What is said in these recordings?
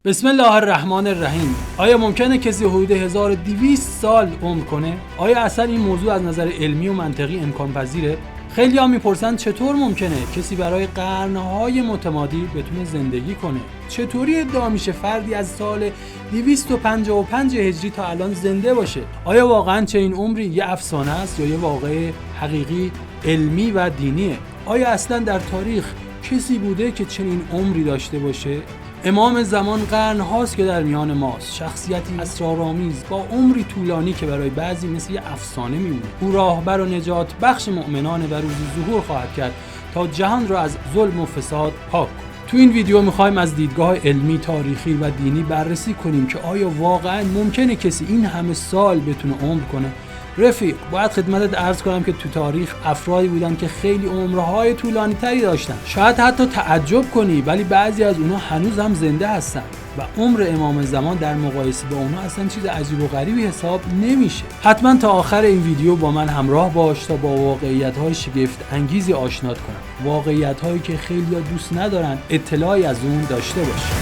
بسم الله الرحمن الرحیم. آیا ممکنه کسی حدود 1200 سال عمر کنه؟ آیا اصلا این موضوع از نظر علمی و منطقی امکان پذیره؟ خیلی ها میپرسن چطور ممکنه کسی برای قرنهای متمادی بتونه زندگی کنه؟ چطوری ادعا میشه فردی از سال 255 هجری تا الان زنده باشه؟ آیا واقعا چه این عمری یه افسانه است یا یه واقعه حقیقی علمی و دینیه؟ آیا اصلا در تاریخ کسی بوده که چنین عمری داشته باشه؟ امام زمان قرن هاست که در میان ماست، شخصیتی اسرارآمیز با عمری طولانی که برای بعضی مثل یه افسانه میمونه. او راهبر و نجات بخش مؤمنانه و روزی ظهور خواهد کرد تا جهان را از ظلم و فساد پاک کنه. تو این ویدیو میخوایم از دیدگاه علمی، تاریخی و دینی بررسی کنیم که آیا واقعا ممکنه کسی این همه سال بتونه عمر کنه؟ رفیق، باید خدمتت عرض کنم که تو تاریخ افرادی بودن که خیلی عمرهای طولانی تری داشتن. شاید حتی تعجب کنی، ولی بعضی از اونها هنوز هم زنده هستن و عمر امام زمان در مقایسه با اونها اصلا چیز عجیب و غریبی حساب نمیشه. حتما تا آخر این ویدیو با من همراه باش تا با واقعیت‌های شگفت انگیزی آشنات کنم، واقعیت‌هایی که خیلی‌ها دوست ندارن اطلاعی از اون داشته باشن.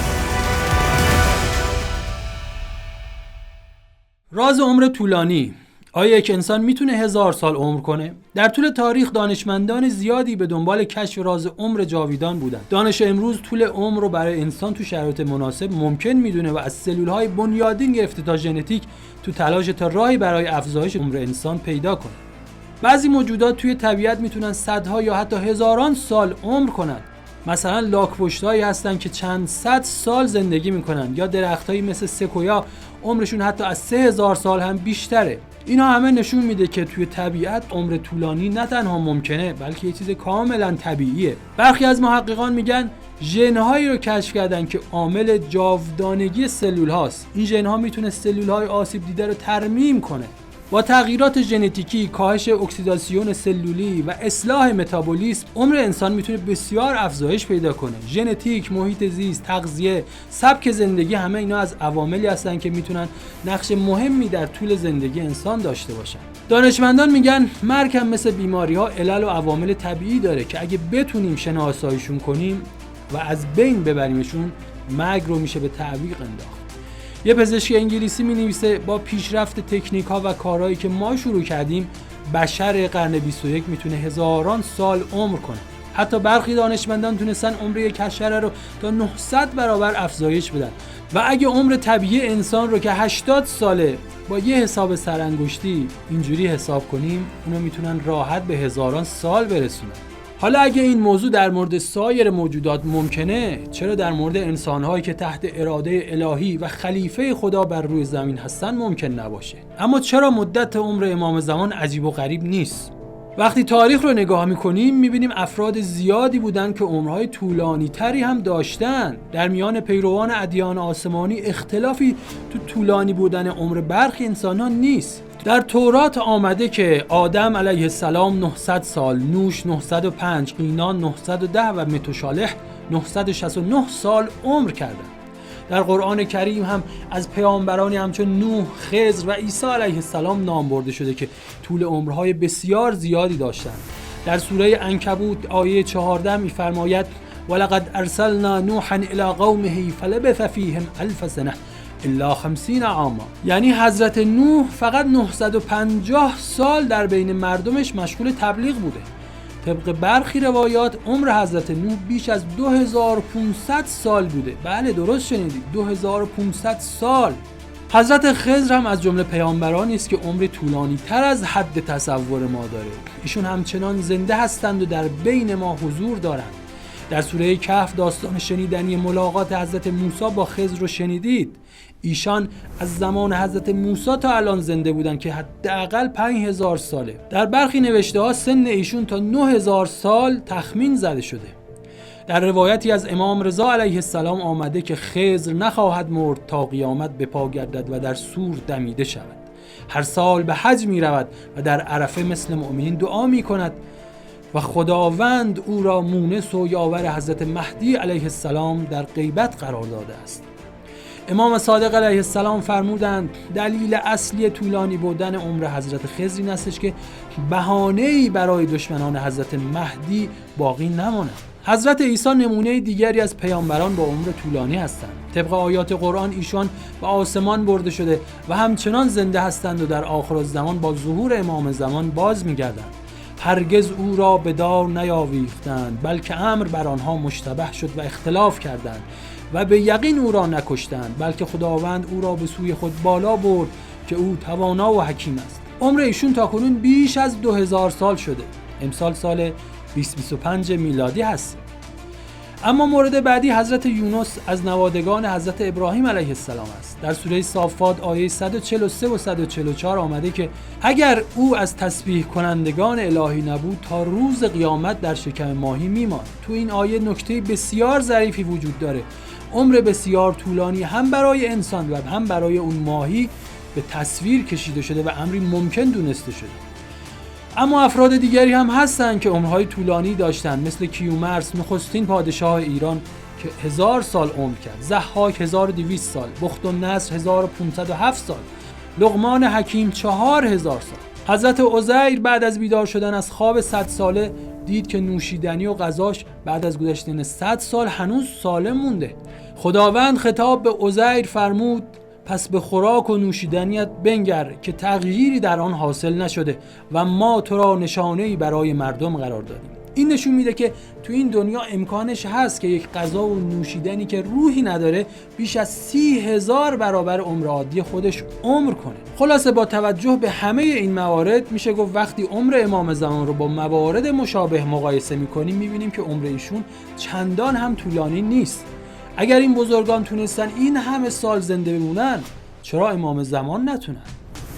راز عمر طولانی. آیا یک انسان میتونه 1000 سال عمر کنه؟ در طول تاریخ دانشمندان زیادی به دنبال کشف راز عمر جاویدان بودند. دانش امروز طول عمر رو برای انسان تو شرایط مناسب ممکن میدونه و از سلول‌های بنیادین گرفته تا ژنتیک تو تلاش تا راهی برای افزایش عمر انسان پیدا کنه. بعضی موجودات توی طبیعت میتونن صدها یا حتی هزاران سال عمر کنن. مثلا لاک‌پشتایی هستن که چند صد سال زندگی میکنن، یا درختایی مثل سکویا عمرشون حتی از 3000 سال هم بیشتره. اینا همه نشون میده که توی طبیعت عمر طولانی نه تنها ممکنه، بلکه یه چیز کاملا طبیعیه. برخی از محققان میگن ژن‌هایی رو کشف کردن که عامل جاودانگی سلول هاست. این ژن‌ها میتونه سلول‌های آسیب دیده رو ترمیم کنه. با تغییرات ژنتیکی، کاهش اکسیداسیون سلولی و اصلاح متابولیسم، عمر انسان میتونه بسیار افزایش پیدا کنه. ژنتیک، محیط زیست، تغذیه، سبک زندگی، همه اینا از عواملی هستن که میتونن نقش مهمی در طول زندگی انسان داشته باشن. دانشمندان میگن مرگ هم مثل بیماری‌ها علل و عوامل طبیعی داره که اگه بتونیم شناساییشون کنیم و از بین ببریمشون، مرگ رو میشه به تعویق انداخت. یه پزشک انگلیسی می‌نویسه با پیشرفت تکنیک‌ها و کارهایی که ما شروع کردیم، بشر قرن 21 میتونه هزاران سال عمر کنه. حتی برخی دانشمندان تونستن عمر یک حشره رو تا 900 برابر افزایش بدن و اگه عمر طبیعی انسان رو که 80 ساله با یه حساب سرانگشتی اینجوری حساب کنیم، اونا میتونن راحت به هزاران سال برسونن. حالا اگه این موضوع در مورد سایر موجودات ممکنه، چرا در مورد انسان‌هایی که تحت اراده الهی و خلیفه خدا بر روی زمین هستن ممکن نباشه؟ اما چرا مدت عمر امام زمان عجیب و غریب نیست؟ وقتی تاریخ رو نگاه می‌کنیم می‌بینیم افراد زیادی بودن که عمرهای طولانی تری هم داشتن. در میان پیروان ادیان آسمانی اختلافی تو طولانی بودن عمر برخی انسان‌ها نیست. در تورات آمده که آدم علیه السلام 900 سال، نوش 905، قینان 910 و متوشالح 969 سال عمر کردند. در قرآن کریم هم از پیامبرانی همچون نوح، خضر و عیسی علیه السلام نام برده شده که طول عمرهای بسیار زیادی داشتند. در سوره عنکبوت آیه 14 می‌فرماید ولقد ارسلنا نوحا الی قومه فلبث فیهم 1000 سنه الا 50 عاما. یعنی حضرت نوح فقط 950 سال در بین مردمش مشغول تبلیغ بوده. طبق برخی روایات عمر حضرت نوح بیش از 2500 سال بوده. بله درست شنیدید، 2500 سال. حضرت خضر هم از جمله پیامبرانی است که عمر طولانی تر از حد تصور ما داره. ایشون همچنان زنده هستند و در بین ما حضور دارند. در سوره کهف داستان شنیدنی ملاقات حضرت موسی با خضر رو شنیدید. ایشان از زمان حضرت موسی تا الان زنده بودن که حداقل 5000 ساله. در برخی نوشته ها سن ایشون تا 9000 سال تخمین زده شده. در روایتی از امام رضا علیه السلام آمده که خضر نخواهد مرد تا قیامت به پا گردد و در صور دمیده شود. هر سال به حج می رود و در عرفه مثل مؤمنین دعا می کند و خداوند او را مونس و یاور حضرت مهدی علیه السلام در غیبت قرار داده است. امام صادق علیه السلام فرمودند دلیل اصلی طولانی بودن عمر حضرت خضر این استش که بهانه‌ای برای دشمنان حضرت مهدی باقی نماند. حضرت عیسی نمونه دیگری از پیامبران با عمر طولانی هستند. طبق آیات قرآن ایشان به آسمان برده شده و همچنان زنده هستند و در آخرالزمان با ظهور امام زمان باز می‌گردند. هرگز او را به دار نیاویختند، بلکه امر بر آنها مشتبه شد و اختلاف کردند و به یقین او را نکشتند، بلکه خداوند او را به سوی خود بالا برد که او توانا و حکیم است. عمر ایشون تاکنون بیش از 2000 سال شده. امسال سال 2025 میلادی هست. اما مورد بعدی حضرت یونس از نوادگان حضرت ابراهیم علیه السلام است. در سوره صافات آیه 143 و 144 آمده که اگر او از تسبیح کنندگان الهی نبود تا روز قیامت در شکم ماهی میماند. تو این آیه نکته بسیار ظریفی وجود داره. عمر بسیار طولانی هم برای انسان و هم برای اون ماهی به تصویر کشیده شده و امری ممکن دونسته شده. اما افراد دیگری هم هستند که عمرهای طولانی داشتند، مثل کیومرث نخستین پادشاه ایران که 1000 سال عمر کرد، ضحاک 1200 سال، بختالنصر 1507 سال، لقمان حکیم 4000 سال. حضرت عزیر بعد از بیدار شدن از خواب 100 ساله دید که نوشیدنی و غذاش بعد از گذشتن 100 سال هنوز سالم مونده. خداوند خطاب به عزیر فرمود پس به خوراک و نوشیدنیت بنگر که تغییری در آن حاصل نشده و ما تو را نشانه‌ای برای مردم قرار دادیم. این نشون میده که تو این دنیا امکانش هست که یک غذا و نوشیدنی که روحی نداره بیش از 30,000 برابر عمر عادی خودش عمر کنه. خلاصه با توجه به همه این موارد میشه گفت وقتی عمر امام زمان رو با موارد مشابه مقایسه میکنیم میبینیم که عمر ایشون چندان هم طولانی نیست. اگر این بزرگان تونستن این همه سال زنده بمونن، چرا امام زمان نتونن؟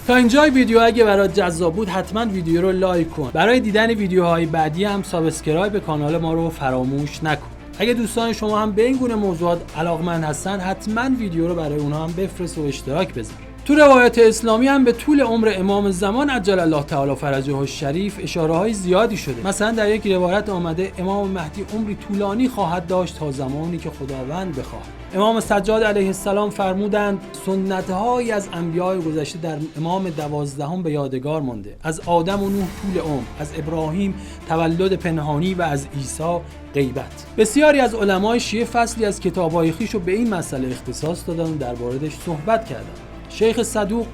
تا اینجای ویدیو اگه برات جذاب بود حتما ویدیو رو لایک کن. برای دیدن ویدیوهای بعدی هم سابسکرایب به کانال ما رو فراموش نکن. اگه دوستان شما هم به این گونه موضوعات علاقمند هستن حتما ویدیو رو برای اونها هم بفرست و اشتراک بذار. تو روایت اسلامی هم به طول عمر امام زمان عجل الله تعالی فرجه الشریف اشاره‌های زیادی شده. مثلا در یک روایت آمده امام مهدی عمری طولانی خواهد داشت تا زمانی که خداوند بخواهد. امام سجاد علیه السلام فرمودند سنت‌هایی از انبیاء گذشته در امام 12 به یادگار مانده. از آدم و نوح طول عمر، از ابراهیم تولد پنهانی و از عیسی غیبت. بسیاری از علمای شیعه فصلی از کتاب‌های خویش رو به این مسئله اختصاص دادن و در موردش صحبت کردند. شیخ صدوق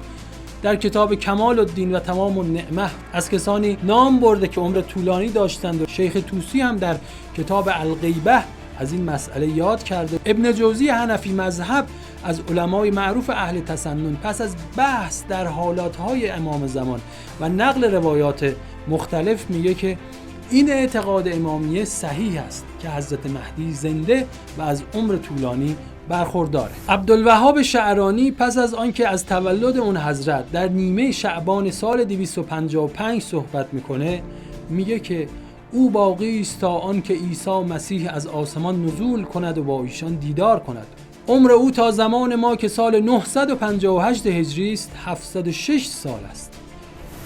در کتاب کمال الدین و تمام النعمه از کسانی نام برده که عمر طولانی داشتند و شیخ طوسی هم در کتاب الغیبه از این مسئله یاد کرده. ابن جوزی حنفی مذهب از علمای معروف اهل تسنن پس از بحث در حالاتهای امام زمان و نقل روایات مختلف میگه که این اعتقاد امامیه صحیح است که حضرت مهدی زنده و از عمر طولانی برخورداره. عبدالوهاب شعرانی پس از آنکه از تولد اون حضرت در نیمه شعبان سال 255 صحبت میکنه میگه که او باقی است تا آنکه عیسی مسیح از آسمان نزول کند و با ایشان دیدار کند. عمر او تا زمان ما که سال 958 هجری است 706 سال است.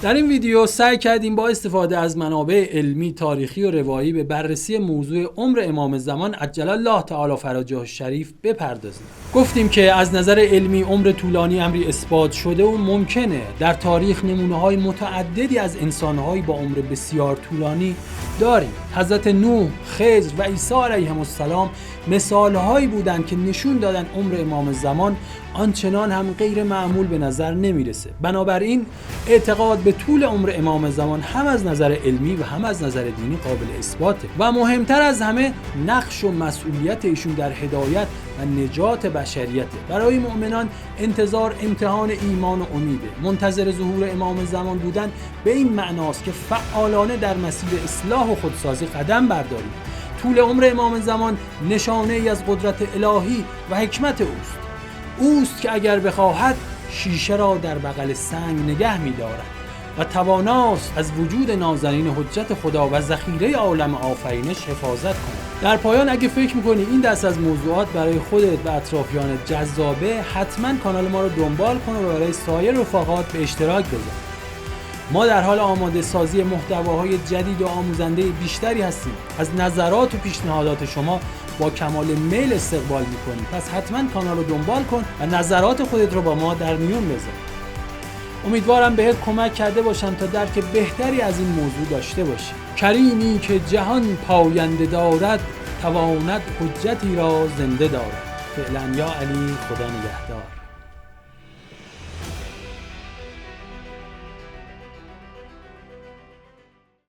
در این ویدیو سعی کردیم با استفاده از منابع علمی، تاریخی و روایی به بررسی موضوع عمر امام زمان عجل الله تعالی فرجه الشریف بپردازیم. گفتیم که از نظر علمی عمر طولانی امری اثبات شده و ممکنه. در تاریخ نمونه‌های متعددی از انسان‌های با عمر بسیار طولانی داریم. حضرت نوح، خضر و عیسی علیهم السلام مثال‌هایی بودند که نشون دادن عمر امام زمان آنچنان هم غیر معمول به نظر نمیرسه. بنابراین اعتقاد به طول عمر امام زمان هم از نظر علمی و هم از نظر دینی قابل اثباته و مهمتر از همه نقش و مسئولیت ایشون در هدایت و نجات بشریته. برای مؤمنان انتظار امتحان ایمان و امیده. منتظر ظهور امام زمان بودن به این معناست که فعالانه در مسیر اصلاح و خودسازی قدم برداریم. طول عمر امام زمان نشانه ای از قدرت الهی و حکمت اوست که اگر بخواهد شیشه را در بغل سنگ نگه می‌دارد و تواناست از وجود نازنین حجت خدا و ذخیره عالم آفرینش حفاظت کند. در پایان اگه فکر می‌کنی این دست از موضوعات برای خودت و اطرافیانت جذابه، حتما کانال ما رو دنبال کن و برای سایر رفقات به اشتراک بذار. ما در حال آماده سازی محتواهای جدید و آموزنده بیشتری هستیم. از نظرات و پیشنهادات شما با کمال میل استقبال می‌کنیم. پس حتما کانال رو دنبال کن و نظرات خودت رو با ما در میون بذار. امیدوارم بهت کمک کرده باشم تا درک بهتری از این موضوع داشته باشی. کریمی که جهان پاینده دارد تواند حجتی را زنده دارد. فعلا یا علی، خدا نگهدار.